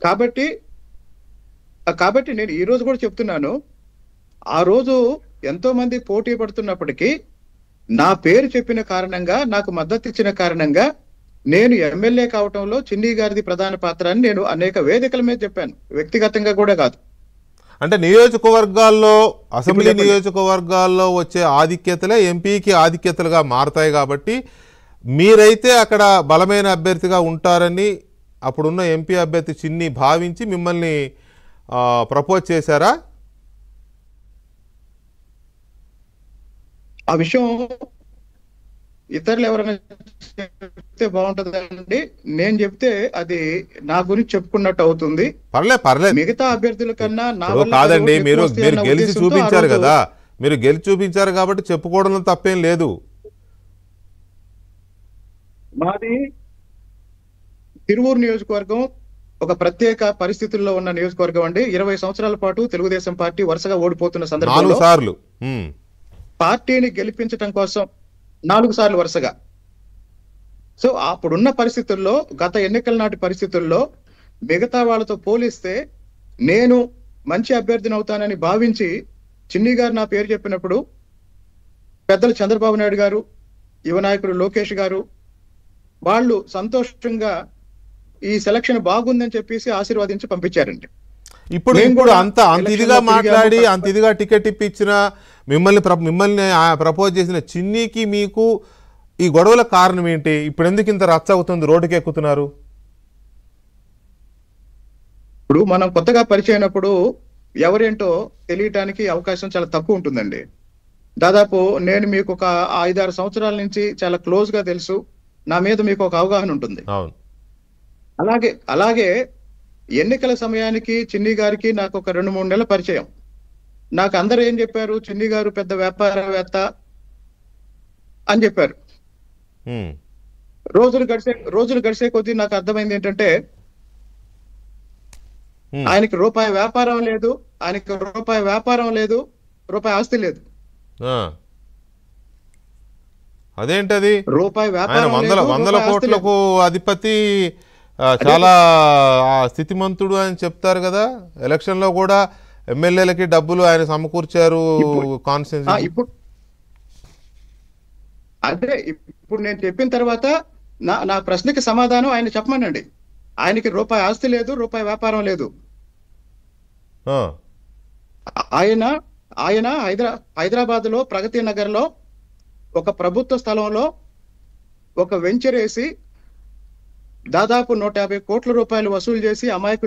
కాబట్టి కాబట్టి నేను ఈ రోజు కూడా చెప్తున్నాను. ఆ రోజు ఎంతో మంది పోటీ పడుతున్నప్పటికీ నా పేరు చెప్పిన కారణంగా, నాకు మద్దతు ఇచ్చిన కారణంగా నేను ఎమ్మెల్యే కావటంలో చిన్ని గారిది ప్రధాన పాత్ర అని నేను అనేక వేదికల మీద చెప్పాను. వ్యక్తిగతంగా కూడా కాదు. అంటే నియోజకవర్గాల్లో, అసెంబ్లీ చెప్పండి. నియోజకవర్గాల్లో వచ్చే ఆధిక్యతలే ఎంపీకి ఆధిక్యతలుగా మారతాయి కాబట్టి మీరైతే అక్కడ బలమైన అభ్యర్థిగా ఉంటారని అప్పుడున్న ఎంపీ అభ్యర్థి చిన్ని భావించి మిమ్మల్ని ప్రపోజ్ చేశారా? ఆ విషయం ఇతరులు ఎవరైనా చెప్తే బాగుంటదండి. నేను చెప్తే అది నా గురించి చెప్పుకున్నట్టు అవుతుంది. పర్లేదు. మిగతా అభ్యర్థుల కన్నా నా ఇప్పుడు వల్ల కాదండి, మీరు వస్తాయన్న గెలిచి ఉద్దేశంతో చూపించారు కదా, మీరు గెలిచి చూపించారు కాబట్టి చెప్పుకోవడంలో తప్పేం లేదు. మాది తిరువూరు నియోజకవర్గం ఒక ప్రత్యేక పరిస్థితుల్లో ఉన్న నియోజకవర్గం అండి. 20 సంవత్సరాల పాటు తెలుగుదేశం పార్టీ వరుసగా ఓడిపోతున్న 4 సందర్భంలో సార్లు పార్టీని గెలిపించడం కోసం 4 సార్లు వరుసగా. సో అప్పుడున్న పరిస్థితుల్లో, గత ఎన్నికల నాటి పరిస్థితుల్లో మిగతా వాళ్ళతో పోలిస్తే నేను మంచి అభ్యర్థిని అవుతానని భావించి చిన్ని గారు నా పేరు చెప్పినప్పుడు పెద్దలు చంద్రబాబు నాయుడు గారు, యువ నాయకుడు లోకేష్ గారు వాళ్ళు సంతోషంగా ఈ సెలక్షన్ బాగుందని చెప్పేసి ఆశీర్వాదించి పంపించారండి. ఇప్పుడు అంత ఇదిగా మాట్లాడి అంత ఇదిగా టికెట్ ఇప్పించిన మిమ్మల్ని ప్రపోజ్ చేసిన చిన్నికి మీకు ఈ గొడవల కారణం ఏంటి? ఇప్పుడు ఎందుకు ఇంత రచ్చ అవుతుంది, రోడ్డుకి ఎక్కుతున్నారు? ఇప్పుడు మనం కొత్తగా పరిచయం అయినప్పుడు ఎవరేంటో తెలియటానికి అవకాశం చాలా తక్కువ ఉంటుందండి. దాదాపు నేను మీకు ఒక 5-6 సంవత్సరాల నుంచి చాలా క్లోజ్ గా తెలుసు. నా మీద మీకు ఒక అవగాహన ఉంటుంది. అలాగే ఎన్నికల సమయానికి చిన్ని గారికి నాకు ఒక 2-3 నెలల పరిచయం. నాకు అందరూ ఏం చెప్పారు, చిన్ని గారు పెద్ద వ్యాపారవేత్త అని చెప్పారు. రోజులు గడిచే కొద్దీ నాకు అర్థమైంది ఏంటంటే ఆయనకి రూపాయి వ్యాపారం లేదు, రూపాయి ఆస్తి లేదు. అదేంటది? రూపాయి ఆయన వందల కోట్లకు అధిపతి, చాలా స్థితిమంతుడు అని చెప్తారు కదా. ఎలక్షన్ లో కూడా ఎమ్మెల్యేలకి డబ్బులు ఆయన సమకూర్చారు కాన్స్టిట్యూన్సీ. ఇప్పుడు నేను చెప్పిన తర్వాత నా ప్రశ్నకి సమాధానం ఆయన చెప్పమనండి. ఆయనకి రూపాయి ఆస్తి లేదు, రూపాయి వ్యాపారం లేదు. ఆయన హైదరాబాద్ లో ప్రగతి నగర్ లో ఒక ప్రభుత్వ స్థలంలో ఒక వెంచర్ వేసి దాదాపు 150 కోట్ల రూపాయలు వసూలు చేసి అమాయకులు